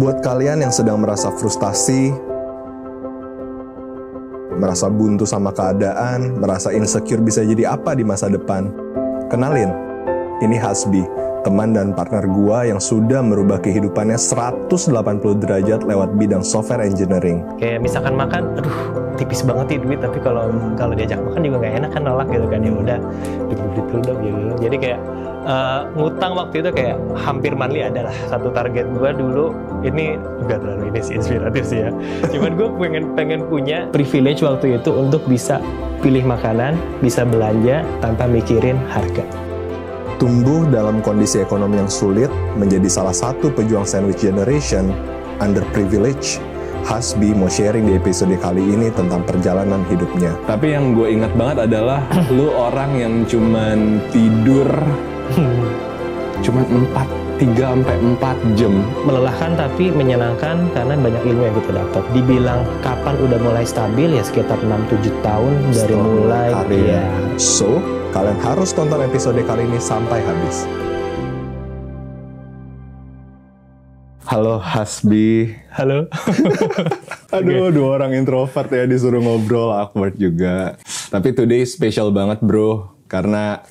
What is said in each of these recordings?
Buat kalian yang sedang merasa frustasi, merasa buntu sama keadaan, merasa insecure bisa jadi apa di masa depan, kenalin, ini Hasbi, teman dan partner gua yang sudah merubah kehidupannya 180 derajat lewat bidang software engineering. Kayak misalkan makan, aduh tipis banget nih duit, tapi kalau diajak makan juga nggak enak kan, nolak gitu kan, ya udah duit dulu dong gitu. Jadi kayak ngutang waktu itu kayak hampir monthly adalah satu target gue dulu. Ini nggak terlalu ini sih inspiratif sih ya, cuman gue pengen punya privilege waktu itu untuk bisa pilih makanan, bisa belanja tanpa mikirin harga. Tumbuh dalam kondisi ekonomi yang sulit, menjadi salah satu pejuang sandwich generation, underprivileged, Hasbi mau sharing di episode kali ini tentang perjalanan hidupnya. Tapi yang gue ingat banget adalah lu orang yang cuman tidur cuman 3-4 jam. Melelahkan tapi menyenangkan karena banyak ilmu yang kita dapat. Dibilang kapan udah mulai stabil ya sekitar 6-7 tahun dari mulai karir. Ya. So, kalian harus tonton episode kali ini sampai habis. Halo Hasbi. Halo. Aduh, dua orang introvert ya disuruh ngobrol, awkward juga. Tapi today special banget bro, karena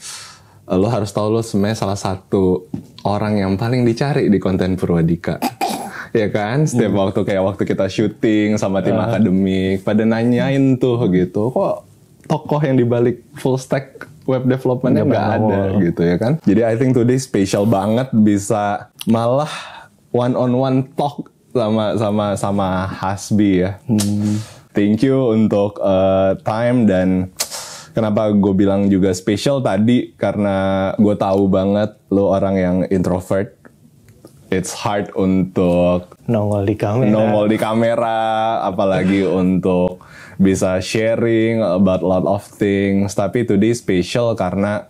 lo harus tahu lo sebenarnya salah satu orang yang paling dicari di konten Purwadika. Ya kan? Setiap waktu kita syuting sama tim akademik, pada nanyain tuh gitu, kok tokoh yang dibalik full stack web development-nya nggak ada gitu ya kan? Jadi I think today special banget bisa malah one-on-one talk sama Hasbi ya. Thank you untuk time, dan kenapa gue bilang juga special tadi karena gue tahu banget lo orang yang introvert. It's hard untuk nongol di kamera, apalagi untuk bisa sharing about a lot of things. Tapi today special karena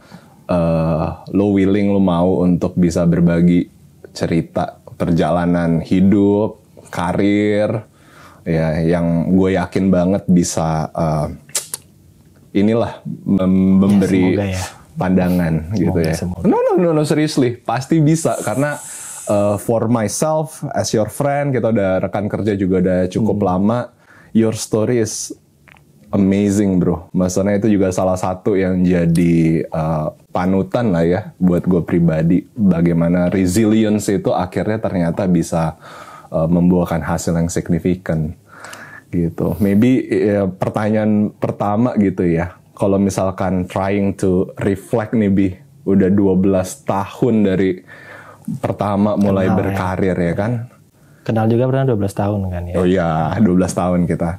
lo willing, lo mau untuk bisa berbagi cerita perjalanan hidup, karir, ya yang gue yakin banget bisa inilah memberi ya, pandangan semoga, gitu ya. No, seriously, pasti bisa karena for myself as your friend, kita udah rekan kerja juga udah cukup lama. Your story is amazing bro. Maksudnya itu juga salah satu yang jadi panutan lah ya buat gue pribadi. Bagaimana resilience itu akhirnya ternyata bisa membuahkan hasil yang signifikan gitu. Maybe pertanyaan pertama gitu ya. Kalau misalkan trying to reflect nih Bi, udah 12 tahun dari pertama mulai berkarir ya kan? Kenal juga pernah 12 tahun kan ya? Oh iya, 12 tahun kita.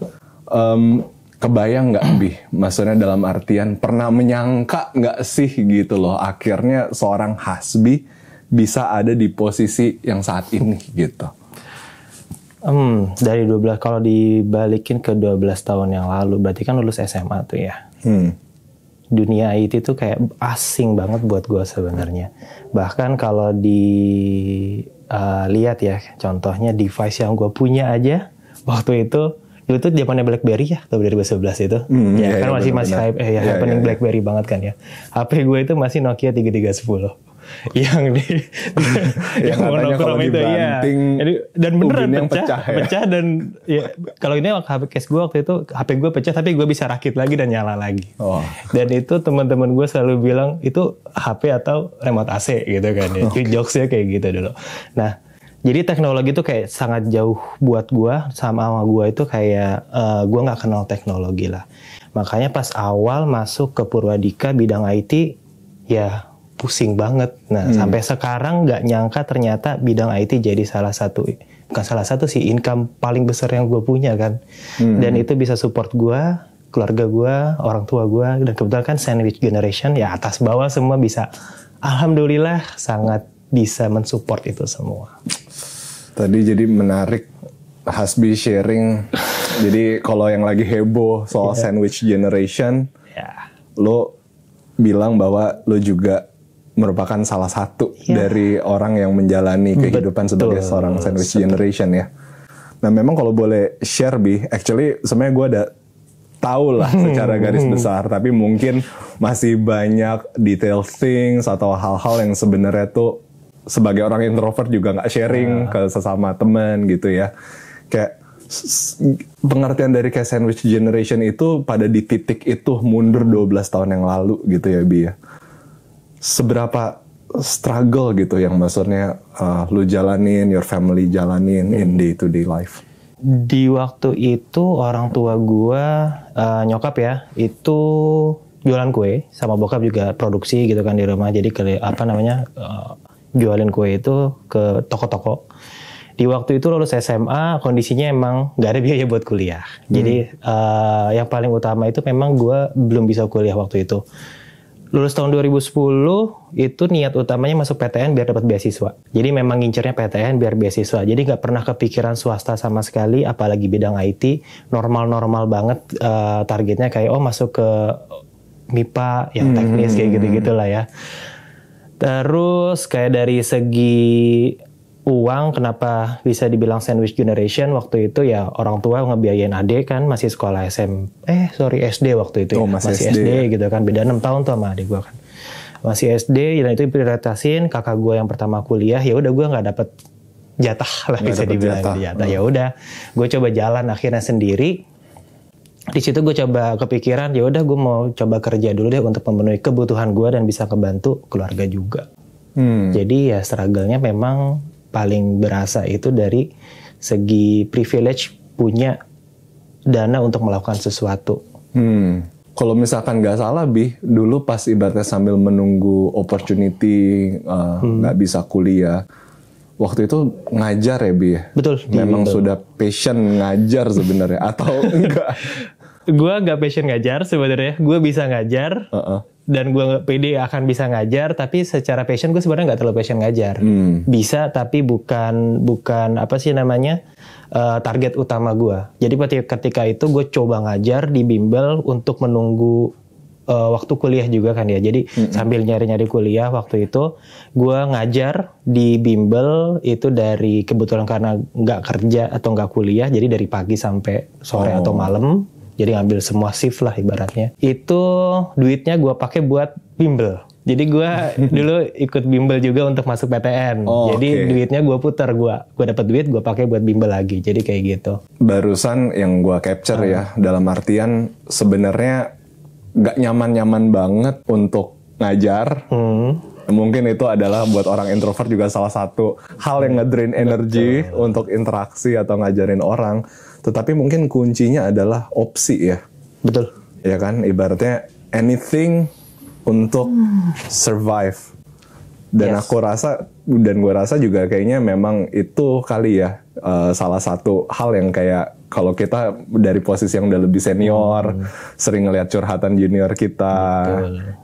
Kebayang nggak Bi? Maksudnya dalam artian pernah menyangka nggak sih gitu loh, akhirnya seorang Hasbi bisa ada di posisi yang saat ini gitu? Dari 12, kalau dibalikin ke 12 tahun yang lalu, berarti kan lulus SMA tuh ya. Dunia IT tuh kayak asing banget buat gue sebenarnya. Bahkan kalau lihat ya, contohnya device yang gue punya aja waktu itu, dulu tuh zamannya BlackBerry ya, 2011 itu. Ya kan masih hype, happening BlackBerry banget kan ya. HP gue itu masih Nokia 3310. yang monokrom itu ya. Dan beneran pecah dan ya, kalau ini HP case gue waktu itu, HP gue pecah tapi gue bisa rakit lagi dan nyala lagi. Dan itu teman-teman gue selalu bilang itu HP atau remote AC gitu kan ya. Jokesnya kayak gitu dulu. Nah, jadi teknologi itu kayak sangat jauh buat gue, sama gue itu kayak gue nggak kenal teknologi lah. Makanya pas awal masuk ke Purwadika bidang IT ya pusing banget. Nah sampai sekarang nggak nyangka ternyata bidang IT jadi bukan salah satu sih, income paling besar yang gue punya kan. Dan itu bisa support gue, keluarga gue, orang tua gue, dan kebetulan kan sandwich generation ya, atas bawah semua bisa. Alhamdulillah sangat bisa mensupport itu semua. Tadi jadi menarik Hasbi sharing. Jadi kalau yang lagi heboh soal sandwich generation, lo bilang bahwa lo juga merupakan salah satu dari orang yang menjalani kehidupan sebagai seorang sandwich generation ya. Nah memang kalau boleh share Bi, actually sebenarnya gue ada tahu lah secara garis besar, tapi mungkin masih banyak detail things atau hal-hal yang sebenarnya tuh sebagai orang introvert juga nggak sharing ke sesama teman gitu ya. Kayak pengertian dari kayak sandwich generation itu pada di titik itu mundur 12 tahun yang lalu gitu ya Bi ya. Seberapa struggle gitu yang maksudnya lu jalanin, your family jalanin in day to day life? Di waktu itu orang tua gue, nyokap ya, itu jualan kue, sama bokap juga produksi gitu kan di rumah. Jadi jualin kue itu ke toko-toko. Di waktu itu lulus SMA, kondisinya emang nggak ada biaya buat kuliah. Jadi yang paling utama itu memang gue belum bisa kuliah waktu itu. Lulus tahun 2010 itu niat utamanya masuk PTN biar dapat beasiswa. Jadi memang ngincernya PTN biar beasiswa. Jadi nggak pernah kepikiran swasta sama sekali, apalagi bidang IT. Normal-normal banget targetnya kayak masuk ke MIPA yang teknis kayak gitu-gitu lah ya. Terus kayak dari segi uang, kenapa bisa dibilang sandwich generation waktu itu ya, orang tua ngebiayain adik kan, masih sekolah SD waktu itu masih SD gitu kan, beda 6 tahun tuh sama adik gue kan, masih SD, dan itu prioritasin kakak gue yang pertama kuliah. Ya udah gue nggak dapet jatah lah, bisa dibilang jatah. Ya udah gue coba jalan akhirnya sendiri. Di situ gue coba kepikiran, ya udah gue mau coba kerja dulu deh untuk memenuhi kebutuhan gue dan bisa kebantu keluarga juga. Jadi ya struggle-nya memang paling berasa itu dari segi privilege punya dana untuk melakukan sesuatu. Kalau misalkan nggak salah Bi, dulu pas ibaratnya sambil menunggu opportunity nggak bisa kuliah, waktu itu ngajar ya Bi? Betul. Memang sudah passion ngajar sebenarnya atau enggak? Gue nggak passion ngajar sebenarnya, gue bisa ngajar. Dan gue pede akan bisa ngajar, tapi secara passion gue sebenarnya nggak terlalu passion ngajar. Bisa, tapi bukan apa sih namanya, target utama gue. Jadi ketika itu gue coba ngajar di bimbel untuk menunggu waktu kuliah juga kan ya. Jadi sambil nyari-nyari kuliah waktu itu, gue ngajar di bimbel itu dari kebetulan karena nggak kerja atau nggak kuliah, jadi dari pagi sampai sore atau malam. Jadi ngambil semua shift lah ibaratnya. Itu duitnya gue pakai buat bimbel. Jadi gue dulu ikut bimbel juga untuk masuk PTN. Jadi duitnya gue putar, gue dapat duit gue pakai buat bimbel lagi. Jadi kayak gitu. Barusan yang gue capture ya, dalam artian sebenarnya nggak nyaman-nyaman banget untuk ngajar. Mungkin itu adalah buat orang introvert juga salah satu hal yang ngedrain energi untuk interaksi atau ngajarin orang. Tetapi mungkin kuncinya adalah opsi ya. Betul. Ya kan, ibaratnya anything untuk survive. Dan gue rasa juga kayaknya memang itu kali ya salah satu hal yang kayak kalau kita dari posisi yang udah lebih senior, sering ngeliat curhatan junior kita,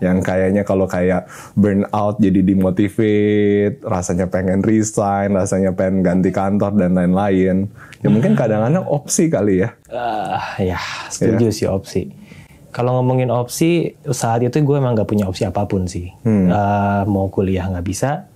yang kayaknya kalau kayak burn out jadi dimotivate, rasanya pengen resign, rasanya pengen ganti kantor dan lain-lain. Ya mungkin kadang-kadang opsi kali ya. Ya setuju sih opsi. Kalau ngomongin opsi, saat itu gue emang gak punya opsi apapun sih. Mau kuliah gak bisa,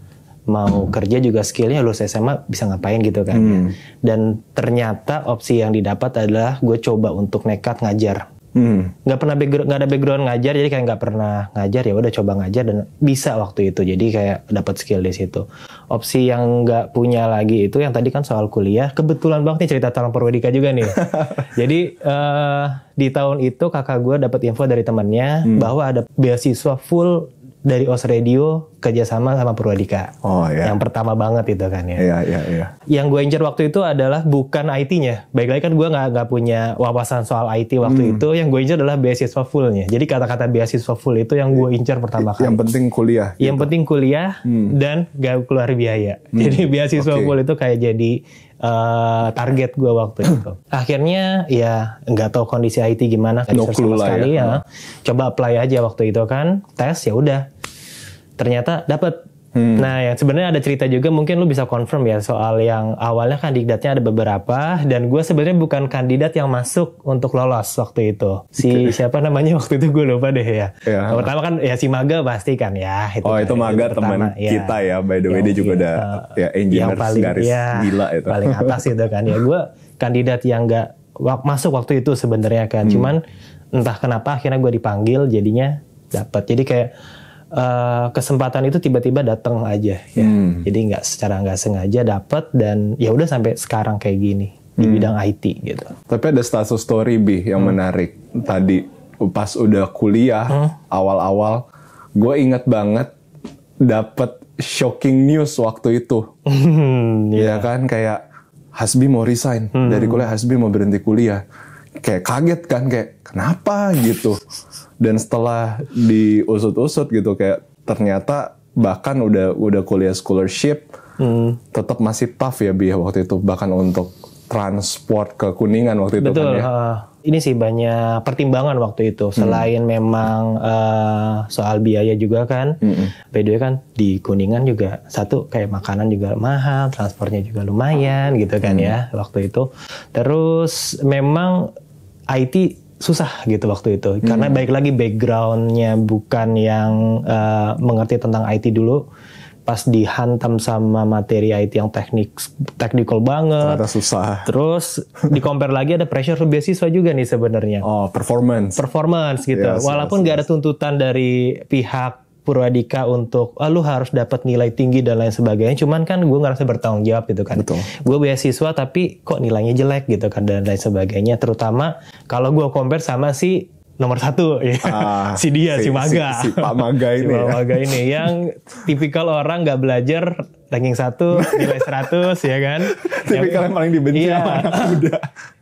mau kerja juga skillnya lulus SMA bisa ngapain gitu kan. Dan ternyata opsi yang didapat adalah gue coba untuk nekat ngajar. Nggak ada background ngajar, jadi kayak nggak pernah ngajar, ya udah coba ngajar dan bisa waktu itu. Jadi kayak dapat skill di situ. Opsi yang nggak punya lagi itu yang tadi kan soal kuliah. Kebetulan banget nih cerita tentang Purwedika juga nih. Jadi di tahun itu kakak gue dapat info dari temannya bahwa ada beasiswa full dari OS Radio kerjasama sama Purwedika. Yang pertama banget itu kan ya. Yang gue incer waktu itu adalah bukan IT-nya. Baik lagi kan gue nggak punya wawasan soal IT waktu itu. Yang gue incer adalah beasiswa full-nya. Jadi kata-kata beasiswa full itu yang gue incer pertama kali. Yang penting kuliah. Yang penting kuliah dan gak keluar biaya. Jadi beasiswa full itu kayak jadi target gue waktu itu. Akhirnya ya nggak tahu kondisi IT gimana, no clue lah sekali ya. Coba apply aja waktu itu kan, tes ya udah. Ternyata dapet. Nah, yang sebenarnya ada cerita juga, mungkin lu bisa confirm ya soal yang awalnya kandidatnya ada beberapa dan gue sebenarnya bukan kandidat yang masuk untuk lolos waktu itu. Siapa namanya waktu itu gue lupa deh ya. Pertama kan ya si Maga pasti kan ya. Itu kan, itu Maga teman kita ya, by the way dia juga udah engineer garis gila itu. Paling atas itu kan ya. Gue kandidat yang nggak masuk waktu itu sebenarnya kan. Cuman entah kenapa akhirnya gue dipanggil jadinya dapat. Jadi kayak kesempatan itu tiba-tiba datang aja ya. Jadi nggak sengaja dapet dan ya udah sampai sekarang kayak gini di bidang IT gitu. Tapi ada status story Bi yang menarik tadi pas udah kuliah awal-awal, gue inget banget dapet shocking news waktu itu. Ya kan kayak Hasbi mau resign dari kuliah, Hasbi mau berhenti kuliah. Kayak kaget kan, kayak kenapa gitu. Dan setelah diusut-usut gitu kayak ternyata bahkan udah kuliah scholarship tetap masih tough ya Bi waktu itu, bahkan untuk transport ke Kuningan waktu itu. Betul, kan ya. Ini sih banyak pertimbangan waktu itu. Selain memang soal biaya juga kan. By the way kan di Kuningan juga satu kayak makanan juga mahal, transportnya juga lumayan gitu kan ya waktu itu. Terus memang IT susah gitu waktu itu. Karena baik lagi backgroundnya bukan yang mengerti tentang IT dulu. Pas dihantam sama materi IT yang technical banget. Ternyata susah. Terus di compare lagi ada pressure beasiswa juga nih sebenarnya. Oh, performance gitu. Yes, walaupun gak ada tuntutan dari pihak Purwadika untuk lu harus dapat nilai tinggi dan lain sebagainya. Cuman kan gue ngerasa bertanggung jawab gitu kan. Gue beasiswa tapi kok nilainya jelek gitu kan dan lain sebagainya. Terutama kalau gue compare sama si nomor 1 ya. Si Maga. Si Pak Maga ini. Pak Maga ini yang tipikal orang nggak belajar ranking 1 nilai 100 ya kan. Tipikal yang paling dibenci sama anak muda.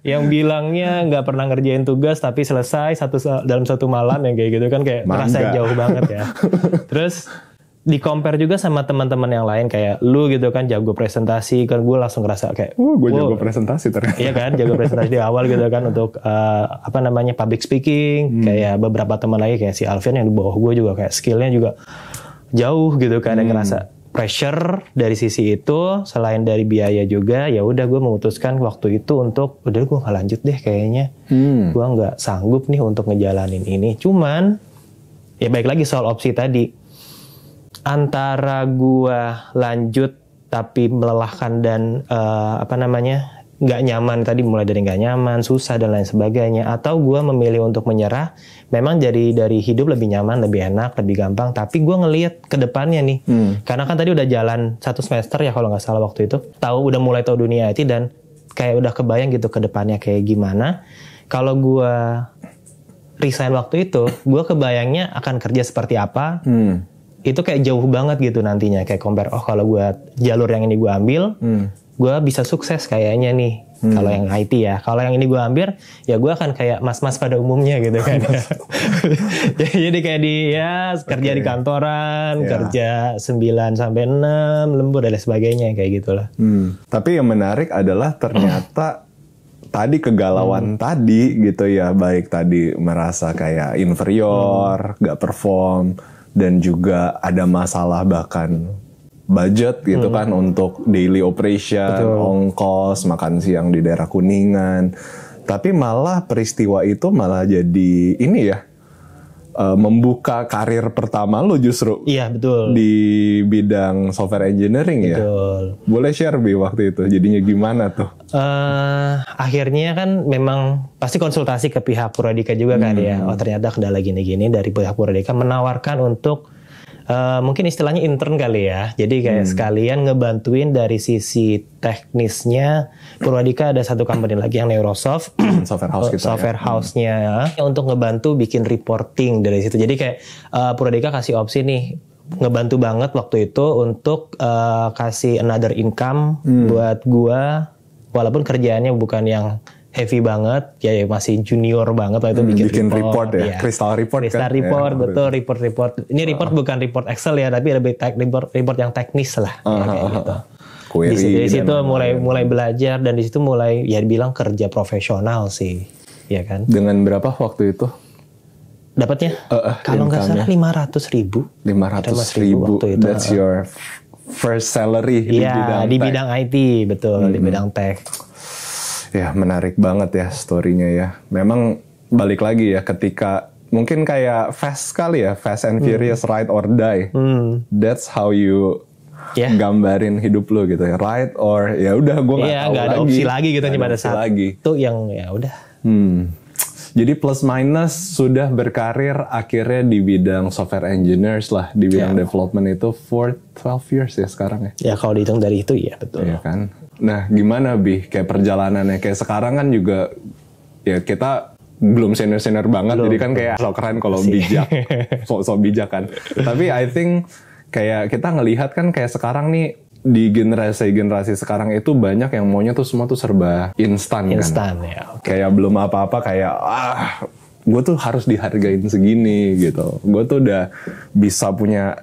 Yang bilangnya nggak pernah ngerjain tugas tapi selesai dalam satu malam yang kayak gitu kan kayak merasa jauh banget ya. Terus di compare juga sama teman-teman yang lain kayak lu gitu kan jago presentasi kan, gue langsung ngerasa kayak gue jago presentasi ternyata. Iya kan, jago presentasi di awal gitu kan untuk public speaking. Kayak beberapa teman lagi kayak si Alvin yang di bawah gue juga kayak skillnya juga jauh gitu kan. Yang ngerasa pressure dari sisi itu selain dari biaya juga. Ya udah gue memutuskan waktu itu untuk udah gue nggak lanjut deh kayaknya. Gue nggak sanggup nih untuk ngejalanin ini. Cuman ya baik lagi soal opsi tadi. Antara gua lanjut tapi melelahkan dan nggak nyaman tadi, mulai dari nggak nyaman, susah dan lain sebagainya, atau gua memilih untuk menyerah, memang dari hidup lebih nyaman, lebih enak, lebih gampang, tapi gua ngelihat ke depannya nih, karena kan tadi udah jalan 1 semester ya kalau nggak salah waktu itu, udah mulai tahu dunia IT dan kayak udah kebayang gitu ke depannya kayak gimana. Kalau gua resign waktu itu, gua kebayangnya akan kerja seperti apa. Itu kayak jauh banget gitu nantinya kayak compare kalau gue jalur yang ini gue ambil gue bisa sukses kayaknya nih kalau yang IT ya. Kalau yang ini gue ambil ya gue akan kayak mas-mas pada umumnya gitu kan. Jadi kayak kerja di kantoran, kerja 9 sampai 6 lembur dan sebagainya kayak gitulah. Tapi yang menarik adalah ternyata tadi kegalauan tadi gitu ya, baik tadi merasa kayak inferior, gak perform, dan juga ada masalah bahkan budget gitu kan untuk daily operation, ongkos, makan siang di daerah Kuningan. Tapi malah peristiwa itu malah jadi ini ya, membuka karir pertama lo justru. Iya betul. Di bidang software engineering ya. Betul. Boleh share Bi waktu itu, jadinya gimana tuh? Akhirnya kan memang pasti konsultasi ke pihak Purwadika juga kan ya. Oh ternyata kendala gini-gini dari pihak Purwadika menawarkan untuk mungkin istilahnya intern kali ya. Jadi kayak sekalian ngebantuin dari sisi teknisnya. Purwadika ada satu company lagi yang Neurosoft, software house kita software house-nya untuk ngebantu bikin reporting dari situ. Jadi kayak Purwadika kasih opsi nih, ngebantu banget waktu itu untuk kasih another income buat gua, walaupun kerjaannya bukan yang heavy banget, ya masih junior banget lah itu bikin report ya. Crystal report Crystal kan? report, ya, betul, report. Ini report bukan report Excel ya, tapi lebih report yang teknis lah, kayak gitu. Di situ mulai belajar dan di situ mulai ya dibilang kerja profesional sih, ya kan? Dengan berapa waktu itu? Dapatnya? Kalau nggak salah 500.000. 500.000 waktu itu. That's your first salary di bidang IT, betul, di bidang tech. Ya menarik banget ya story-nya ya. Memang balik lagi ya ketika mungkin kayak fast kali ya, fast and furious, ride or die. That's how you gambarin hidup lo gitu ya, ride or ya udah gue nggak tahu gak ada opsi lagi gitu nih pada saat lagi. Itu yang ya udah. Jadi plus minus sudah berkarir akhirnya di bidang software engineers lah, di bidang development itu for 12 years ya sekarang ya. Ya kalau dihitung dari itu ya betul. Iya kan. Nah gimana Bi, kayak perjalanannya, kayak sekarang kan juga ya kita belum senior banget, jadi kan kayak sok keren kalau bijak, sok bijak kan. Tapi I think kayak kita ngelihat kan kayak sekarang nih di generasi sekarang itu banyak yang maunya tuh semua tuh serba instan kan. Instan ya. Kayak belum apa-apa kayak gue tuh harus dihargain segini gitu. Gue tuh udah bisa punya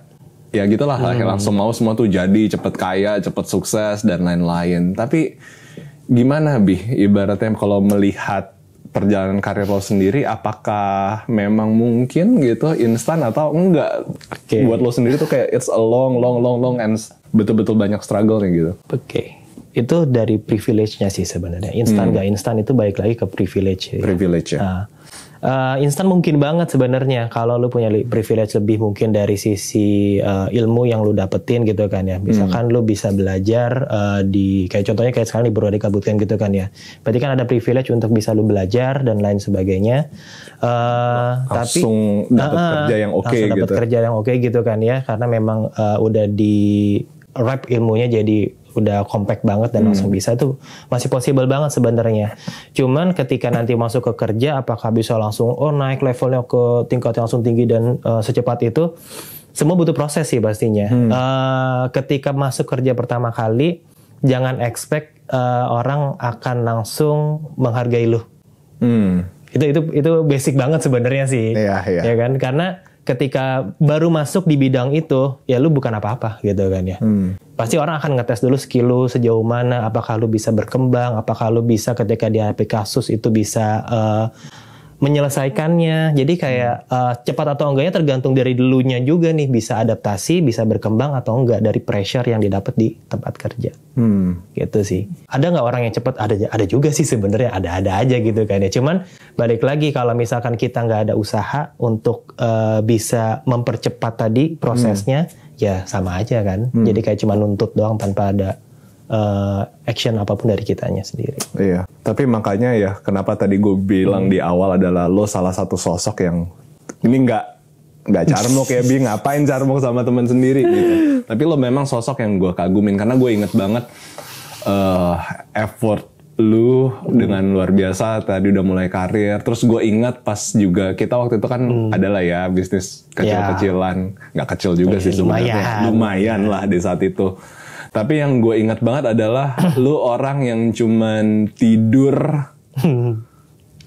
ya gitulah langsung mau semua tuh jadi cepet kaya, cepet sukses dan lain-lain. Tapi gimana Bi, ibaratnya kalau melihat perjalanan karir lo sendiri, apakah memang mungkin gitu instan atau enggak? Buat lo sendiri tuh kayak it's a long and betul-betul banyak struggle nih gitu. Oke. Itu dari privilege-nya sih sebenarnya. Instan gak instan itu balik lagi ke privilege. Privilege ya. Instan mungkin banget sebenarnya kalau lu punya privilege lebih mungkin dari sisi ilmu yang lu dapetin gitu kan ya. Misalkan lu bisa belajar di kayak contohnya kayak sekarang di Bro Kabutkan gitu kan ya. Berarti kan ada privilege untuk bisa lu belajar dan lain sebagainya. Langsung dapat kerja yang oke gitu. Dapat kerja yang oke gitu kan ya, karena memang udah di wrap ilmunya jadi udah compact banget dan langsung bisa, itu masih possible banget sebenarnya. Cuman ketika nanti masuk ke kerja, apakah bisa langsung naik levelnya ke tingkat yang langsung tinggi dan secepat itu? Semua butuh proses sih pastinya. Ketika masuk kerja pertama kali, jangan expect orang akan langsung menghargai lu. Itu basic banget sebenarnya sih. Iya. Ya kan? Karena ketika baru masuk di bidang itu, ya lu bukan apa-apa gitu kan ya. Pasti orang akan ngetes dulu skill lu sejauh mana, apakah lu bisa berkembang, apakah lu bisa ketika dihadapi kasus itu bisa menyelesaikannya. Jadi kayak cepat atau enggaknya tergantung dari dulunya juga nih, bisa adaptasi, bisa berkembang atau enggak dari pressure yang didapat di tempat kerja. Gitu sih. Ada nggak orang yang cepat? Ada juga sih sebenarnya, ada aja gitu kan ya. Cuman balik lagi kalau misalkan kita nggak ada usaha untuk bisa mempercepat tadi prosesnya, ya sama aja kan. Jadi kayak cuma nuntut doang tanpa ada action apapun dari kitanya sendiri. Iya, tapi makanya ya kenapa tadi gue bilang di awal adalah lo salah satu sosok yang ini nggak carmuk ya Bi, ngapain carmuk sama teman sendiri gitu. Tapi lo memang sosok yang gue kagumin karena gue inget banget effort lu dengan luar biasa tadi udah mulai karir. Terus gue ingat pas juga kita waktu itu kan adalah ya bisnis kecil-kecilan, nggak kecil juga sih sebenarnya, lumayan lah di saat itu. Tapi yang gue ingat banget adalah lu orang yang cuman tidur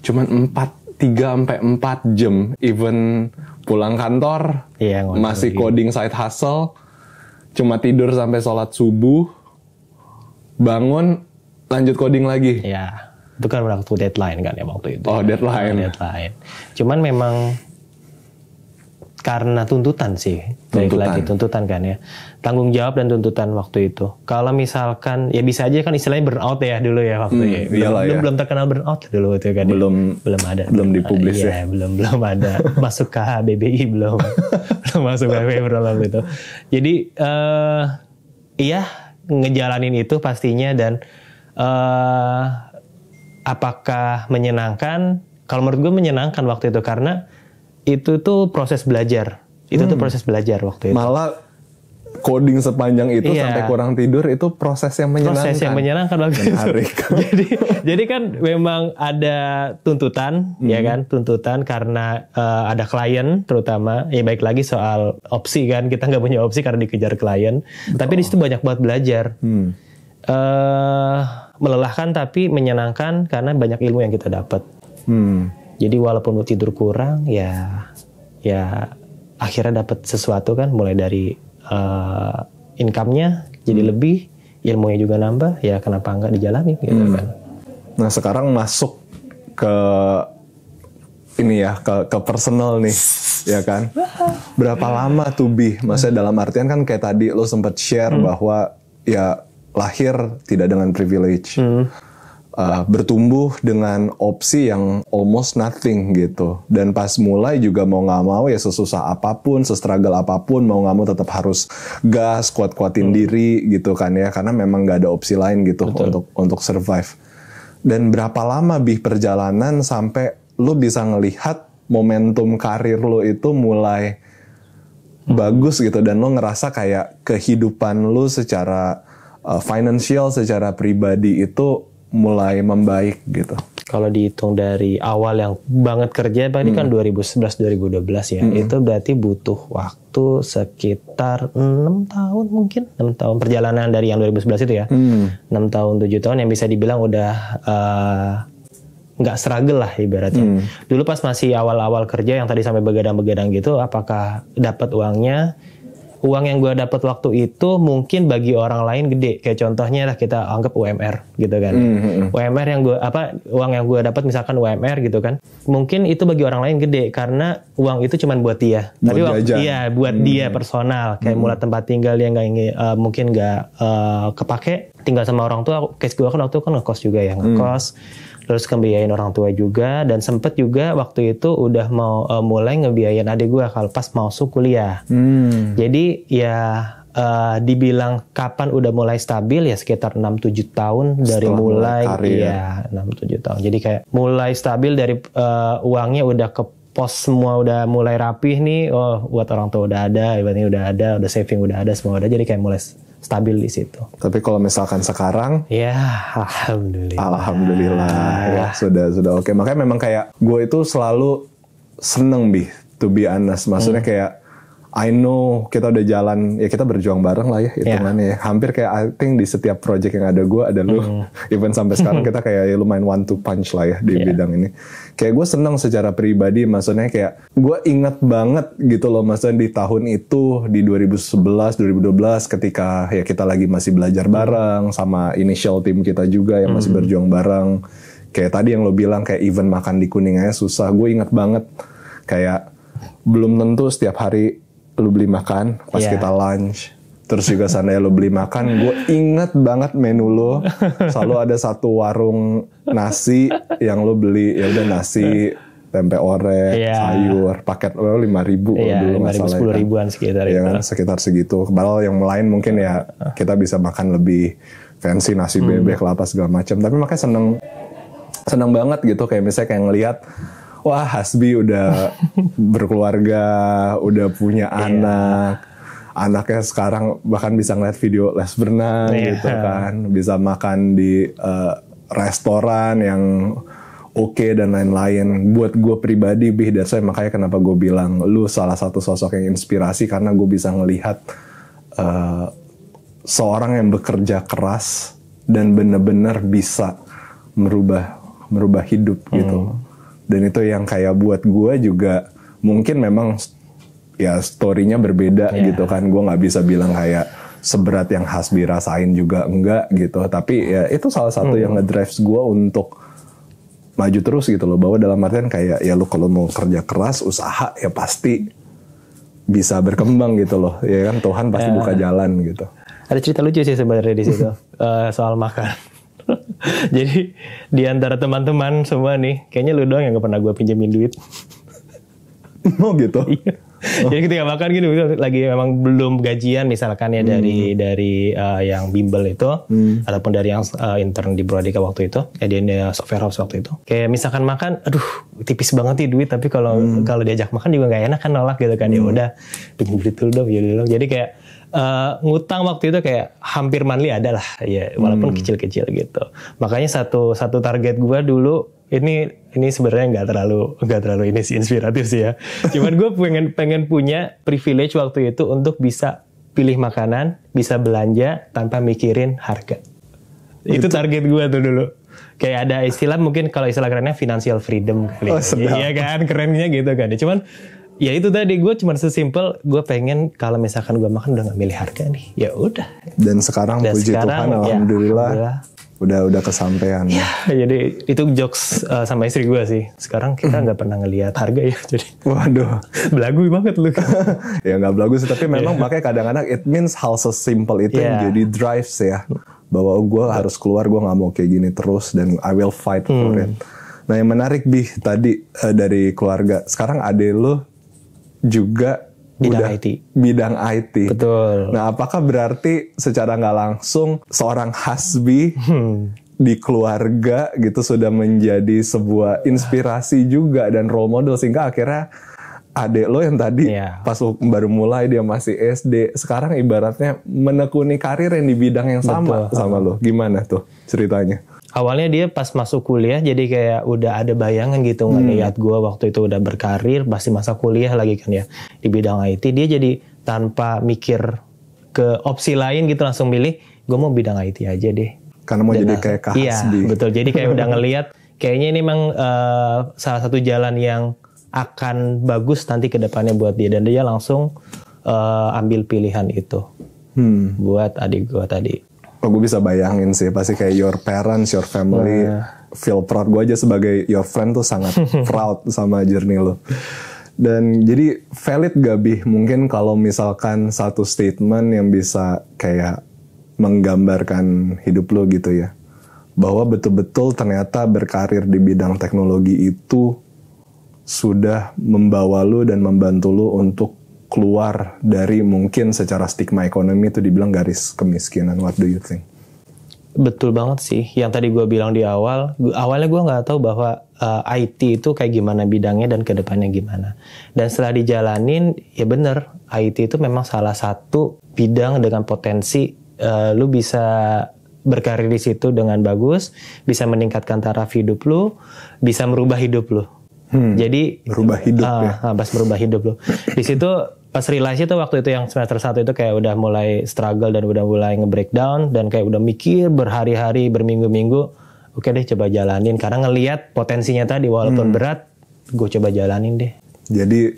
cuman 3-4 jam, even pulang kantor masih coding side hustle, cuma tidur sampai sholat subuh, bangun lanjut coding lagi. Ya, itu kan waktu deadline kan ya waktu itu. Oh, deadline. Cuman memang karena tuntutan sih, tuntutan kan ya, tanggung jawab dan tuntutan waktu itu. Kalau misalkan ya bisa aja kan istilahnya burnout ya dulu ya waktu belum terkenal burnout dulu itu kan. Belum ada. Belum dipublis ya. Belum ada. Masuk ke HBBI belum masuk ke HBBI waktu itu. Jadi iya ngejalanin itu pastinya dan apakah menyenangkan? Kalau menurut gue menyenangkan waktu itu karena itu tuh proses belajar. Itu tuh proses belajar waktu itu. Malah coding sepanjang itu sampai kurang tidur itu proses yang menyenangkan. Proses yang menyenangkan waktu itu. jadi kan memang ada tuntutan, ya kan? Tuntutan karena ada klien terutama. Ya baik lagi soal opsi kan. Kita nggak punya opsi karena dikejar klien. Tapi di situ banyak banget belajar. Melelahkan tapi menyenangkan karena banyak ilmu yang kita dapat. Jadi walaupun lu tidur kurang, ya akhirnya dapat sesuatu kan, mulai dari income-nya jadi lebih, ilmunya juga nambah, ya kenapa nggak dijalani gitu kan. Nah sekarang masuk ke ini ya, ke personal nih, ya kan. Berapa lama tuh Bi? Maksudnya dalam artian kan kayak tadi lo sempat share bahwa ya lahir tidak dengan privilege. Bertumbuh dengan opsi yang almost nothing gitu. Dan pas mulai juga mau nggak mau ya sesusah apapun, se-struggle apapun, mau nggak mau tetap harus gas, kuat-kuatin diri gitu kan ya. Karena memang nggak ada opsi lain gitu untuk survive. Dan berapa lama Bi perjalanan sampai lu bisa ngelihat momentum karir lu itu mulai bagus gitu, dan lu ngerasa kayak kehidupan lu secara financial, secara pribadi itu mulai membaik gitu? Kalau dihitung dari awal yang banget kerja, berarti kan 2011-2012 ya, itu berarti butuh waktu sekitar 6 tahun mungkin. 6 tahun perjalanan dari yang 2011 itu ya. 6 tahun, 7 tahun yang bisa dibilang udah nggak struggle lah ibaratnya. Dulu pas masih awal-awal kerja yang tadi sampai begadang-begadang gitu, apakah dapat uangnya? Uang yang gue dapat waktu itu mungkin bagi orang lain gede. Kayak contohnya lah kita anggap UMR gitu kan. UMR yang uang yang gue dapat misalkan UMR gitu kan. Mungkin itu bagi orang lain gede karena uang itu cuma buat dia. Tapi buat dia personal. Kayak mulai tempat tinggal dia mungkin nggak kepake. Tinggal sama orang tua. Case gue kan waktu itu kan ngekos juga ya, ngekos. Terus ngebiayain orang tua juga, dan sempet juga waktu itu udah mau mulai ngebiayain adik gue kalau pas masuk kuliah. Jadi ya dibilang kapan udah mulai stabil ya sekitar 6-7 tahun dari mulai ya 6-7 tahun. Jadi kayak mulai stabil dari uangnya udah ke pos semua, udah mulai rapih nih. Oh, buat orang tua udah ada, ibaratnya udah saving udah ada, semua udah. Jadi kayak mulai stabil di situ. Tapi kalau misalkan sekarang, ya alhamdulillah ya sudah oke. Makanya memang kayak gue itu selalu seneng to be honest. Maksudnya kayak I know kita udah jalan, ya kita berjuang bareng lah ya hitungannya ya. Hampir kayak I think di setiap project yang ada gue ada lu. Even sampai sekarang kita kayak lumayan one to punch lah ya di bidang ini. Kayak gue seneng secara pribadi, maksudnya kayak gue inget banget gitu loh, maksudnya di tahun itu di 2011-2012 ketika ya kita lagi masih belajar bareng sama initial team kita juga yang masih berjuang bareng. Kayak tadi yang lo bilang kayak event makan di Kuningan susah. Gue inget banget kayak belum tentu setiap hari lu beli makan pas kita lunch. Terus juga seandainya lu beli makan, gue inget banget menu lo selalu ada satu warung nasi yang lu beli, ya udah nasi, tempe orek, sayur, paket lo 5.000 dulu nggak salah 10 ribuan sekitar ya kan, sekitar segitu. Padahal yang lain mungkin ya kita bisa makan lebih fancy, nasi bebek, kelapa segala macam. Tapi makanya seneng banget gitu, kayak misalnya kayak ngelihat wah Hasbi udah berkeluarga, udah punya anak. Anaknya sekarang bahkan bisa ngeliat video les berenang gitu kan. Bisa makan di restoran yang oke dan lain-lain. Buat gue pribadi, that's why makanya kenapa gue bilang lu salah satu sosok yang inspirasi. Karena gue bisa ngelihat seorang yang bekerja keras dan benar-benar bisa merubah hidup gitu. Dan itu yang kayak buat gue juga mungkin memang ya story-nya berbeda gitu kan. Gue nggak bisa bilang kayak seberat yang Hasbi rasain juga enggak gitu. Tapi ya itu salah satu yang ngedrives gue untuk maju terus gitu loh. Bahwa dalam artian kayak ya lu kalau mau kerja keras, usaha ya pasti bisa berkembang gitu loh. Ya kan Tuhan pasti buka jalan gitu. Ada cerita lucu sih sebenarnya di situ soal makan. Jadi di antara teman-teman semua nih, kayaknya lu doang yang gak pernah gue pinjemin duit. Oh gitu? Iya. Jadi ketika makan gitu, lagi memang belum gajian misalkan ya dari yang bimbel itu, ataupun dari yang intern di Brodika waktu itu, ya di software house waktu itu. Kayak misalkan makan, aduh tipis banget nih duit, tapi kalau diajak makan juga nggak enak kan, nolak gitu kan. Ya udah pinjam duit dulu dong, ya dulu. Jadi kayak ngutang waktu itu kayak hampir monthly ada lah, ya walaupun kecil-kecil gitu. Makanya satu target gue dulu. Ini sebenarnya nggak terlalu ini sih inspiratif sih ya. Cuman gue pengen punya privilege waktu itu untuk bisa pilih makanan, bisa belanja tanpa mikirin harga. Itu target gue tuh dulu. Kayak ada istilah, mungkin kalau istilah kerennya financial freedom kali. Iya kan, kerennya gitu kan. Cuman ya itu tadi, gue cuma sesimpel gue pengen kalau misalkan gue makan udah nggak milih harga nih, ya udah. Dan sekarang puji Tuhan, alhamdulillah. Udah kesampaian. Ya, jadi itu jokes sama istri gue sih. Sekarang kita nggak pernah ngelihat harga ya. Jadi, waduh, belagu banget lu. Ya nggak belagu sih, tapi memang makanya kadang-kadang it means hal sesimpel itu yang jadi drives ya. Bahwa gue harus keluar, gue nggak mau kayak gini terus dan I will fight for it. Nah yang menarik tadi dari keluarga. Sekarang ade lu juga bidang IT. Betul. Nah, apakah berarti secara nggak langsung seorang Hasbi di keluarga gitu sudah menjadi sebuah inspirasi juga dan role model, sehingga akhirnya adek lo yang tadi pas lo baru mulai dia masih SD, sekarang ibaratnya menekuni karir yang di bidang yang sama sama lo. Gimana tuh ceritanya? Awalnya dia pas masuk kuliah jadi kayak udah ada bayangan gitu ngeliat gue waktu itu udah berkarir, masih masa kuliah lagi kan ya di bidang IT. Dia jadi tanpa mikir ke opsi lain gitu langsung milih gue mau bidang IT aja deh. Karena mau jadi kayak Kak Hasbi. Iya betul, jadi kayak udah ngeliat kayaknya ini memang salah satu jalan yang akan bagus nanti ke depannya buat dia. Dan dia langsung ambil pilihan itu buat adik gue tadi. Oh, gue bisa bayangin sih, pasti kayak your parents, your family feel proud. Gue aja sebagai your friend tuh sangat proud sama journey lo. Dan jadi valid gak Bih? Mungkin kalau misalkan satu statement yang bisa kayak menggambarkan hidup lo gitu ya, bahwa betul-betul ternyata berkarir di bidang teknologi itu sudah membawa lo dan membantu lo untuk keluar dari mungkin secara stigma ekonomi itu dibilang garis kemiskinan. What do you think? Betul banget sih, yang tadi gue bilang di awalnya gue nggak tahu bahwa IT itu kayak gimana bidangnya dan kedepannya gimana. Dan setelah dijalanin, ya bener, IT itu memang salah satu bidang dengan potensi lu bisa berkarir di situ dengan bagus, bisa meningkatkan taraf hidup lu, bisa merubah hidup lu. Jadi merubah hidup pas merubah hidup lu. Di situ pas realize itu waktu itu yang semester 1 itu kayak udah mulai struggle dan udah mulai nge-breakdown dan kayak udah mikir berhari-hari, berminggu-minggu, oke deh coba jalanin karena ngelihat potensinya tadi walaupun berat, gue coba jalanin deh. Jadi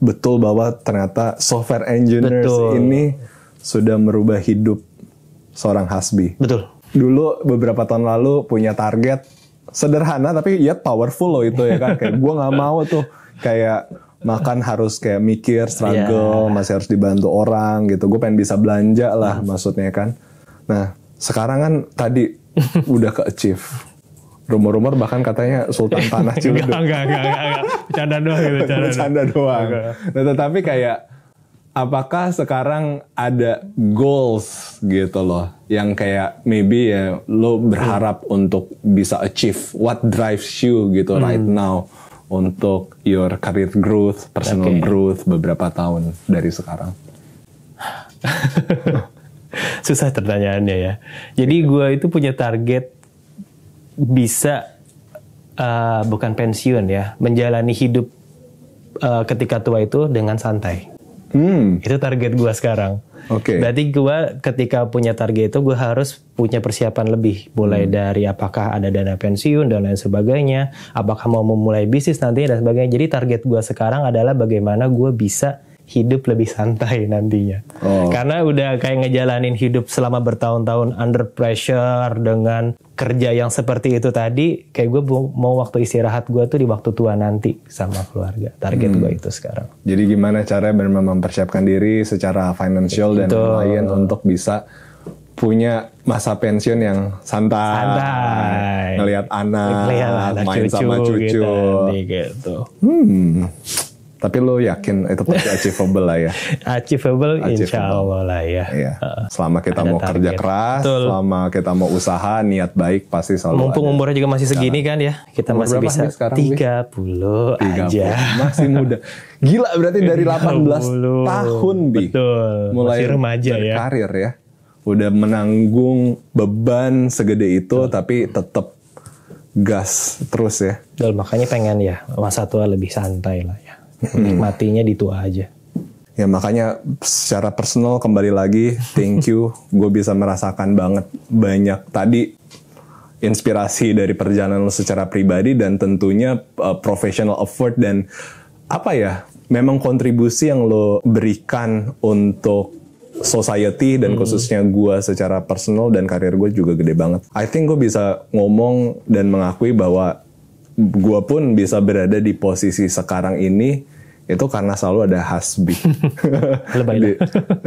betul bahwa ternyata software engineers ini sudah merubah hidup seorang Hasbi. Betul. Dulu beberapa tahun lalu punya target sederhana tapi yet powerful loh itu ya kan. Kayak gue nggak mau tuh kayak makan harus kayak mikir, struggle, masih harus dibantu orang gitu. Gue pengen bisa belanja lah maksudnya kan. Nah sekarang kan tadi udah ke-achieve. Rumor-rumor bahkan katanya Sultan Tanah Ciledug. Enggak. Bercanda doang gitu. Bercanda doang. Nah tetapi kayak apakah sekarang ada goals gitu loh yang kayak maybe ya lo berharap untuk bisa achieve, what drives you gitu right now untuk your career growth, personal growth beberapa tahun dari sekarang? Susah pertanyaannya ya. Jadi gue itu punya target bisa bukan pensiun ya, menjalani hidup ketika tua itu dengan santai. Itu target gue sekarang. Berarti gue ketika punya target itu gue harus punya persiapan lebih. Mulai dari apakah ada dana pensiun dan lain sebagainya. Apakah mau memulai bisnis nantinya dan sebagainya. Jadi target gue sekarang adalah bagaimana gue bisa hidup lebih santai nantinya. Karena udah kayak ngejalanin hidup selama bertahun-tahun under pressure dengan kerja yang seperti itu tadi, kayak gue mau waktu istirahat gue tuh di waktu tua nanti sama keluarga. Target gue itu sekarang. Jadi gimana caranya benar mempersiapkan diri secara financial dan lain untuk bisa punya masa pensiun yang santai. Ngelihat anak main cucu, sama cucu gitu. Tapi lo yakin itu pasti achievable lah ya? Achievable insya Allah lah ya. Iya. Selama kita mau kerja keras, selama kita mau usaha, niat baik pasti selalu mumpung ada. Umurnya juga masih segini kan ya. Kita umur masih bisa 30 aja. Masih muda. Gila berarti dari 18 tahun Bi. Betul. Mulai masih remaja ya. Karir ya. Udah menanggung beban segede itu tapi tetap gas terus ya. Betul, makanya pengen ya masa tua lebih santai lah ya. Nikmatinya di tua aja. Ya makanya secara personal kembali lagi thank you. Gue bisa merasakan banget banyak tadi inspirasi dari perjalanan lo secara pribadi dan tentunya professional effort dan apa ya, memang kontribusi yang lo berikan untuk society dan khususnya gue secara personal dan karir gue juga gede banget. I think gue bisa ngomong dan mengakui bahwa gue pun bisa berada di posisi sekarang ini itu karena selalu ada Hasbi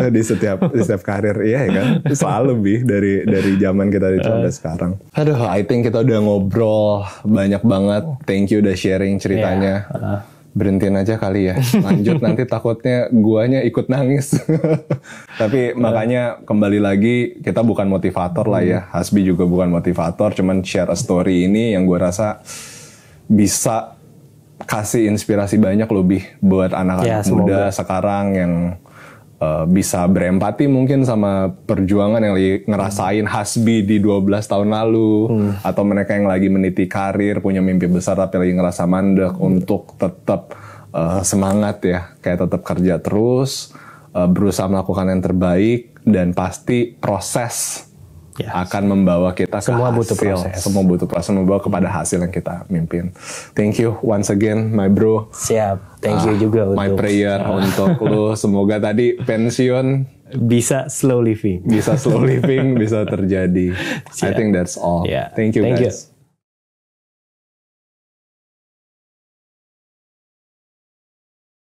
di setiap karir, iya kan, selalu Bi dari zaman kita sampai sekarang. Aduh, I think kita udah ngobrol banyak banget. Thank you udah sharing ceritanya. berhentiin aja kali ya. Lanjut nanti takutnya guanya ikut nangis. Tapi makanya kembali lagi kita bukan motivator lah ya. Hasbi juga bukan motivator, cuman share a story ini yang gue rasa bisa kasih inspirasi banyak lebih buat anak-anak muda sekarang yang bisa berempati mungkin sama perjuangan yang lagi ngerasain Hasbi di 12 tahun lalu, atau mereka yang lagi meniti karir, punya mimpi besar tapi lagi ngerasa mandek, untuk tetap semangat ya, kayak tetap kerja terus, berusaha melakukan yang terbaik, dan pasti proses akan membawa kita ke semua hasil. Butuh proses. Semua butuh proses, membawa kepada hasil yang kita mimpin. Thank you once again my bro. Siap. Thank you juga my untuk prayer untuk lu, semoga tadi pensiun bisa slow living. Bisa slow living, bisa terjadi. I think that's all. Yeah. Thank you guys.